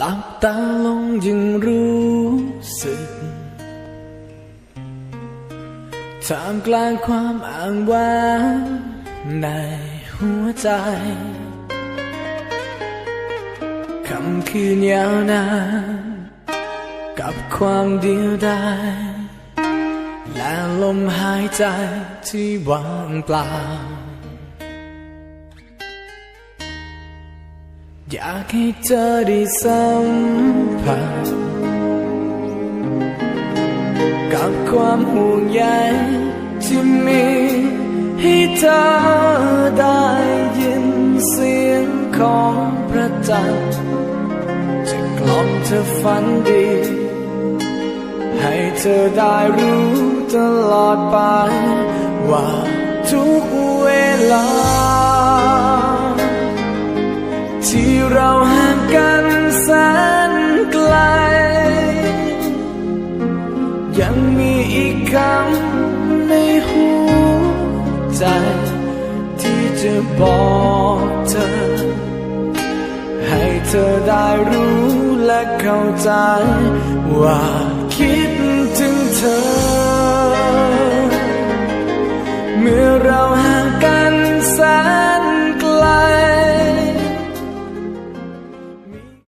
ลับตาลงยังรู้สึกท่ามกลางความอ้างว้างในหัวใจค่ำคืนยาวนานกับความเดียวดายและลมหายใจที่ว่างเปล่าอยากให้เธอได้สัมผัสกับความห่วงใยที่มีให้เธอได้ยินเสียงของพระจันทร์จะกล่อมเธอฝันดีให้เธอได้รู้ตลอดไปว่าทุกเวลาที่เราห่างกันแสนไกลยังมีอีกคำในหัวใจที่จะบอกเธอให้เธอได้รู้และเข้าใจว่าคิดถึงเธอ